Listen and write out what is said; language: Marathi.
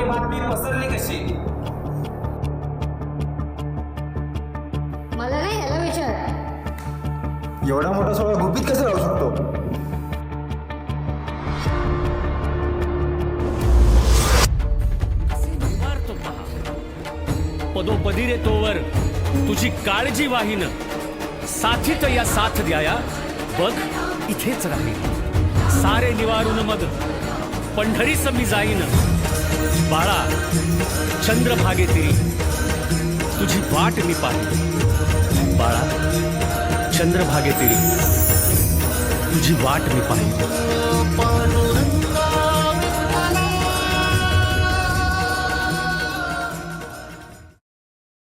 बातमी पसरली कशी? मला नाही याला विचार. एवढा मोठा सोहळा गुपित कसं राहू शकतो? पदोपदी रे तोवर तुझी काळजी वाहीन, साथीत या साथ द्याया बघ इथेच राहील. सारे निवारून मग पंढरीस मी जाईन. बाळा चंद्रभागे तिरी तुझी वाट मी पाहिन. बाळा चंद्रभागे तिरी तुझी वाट मी पाहिन.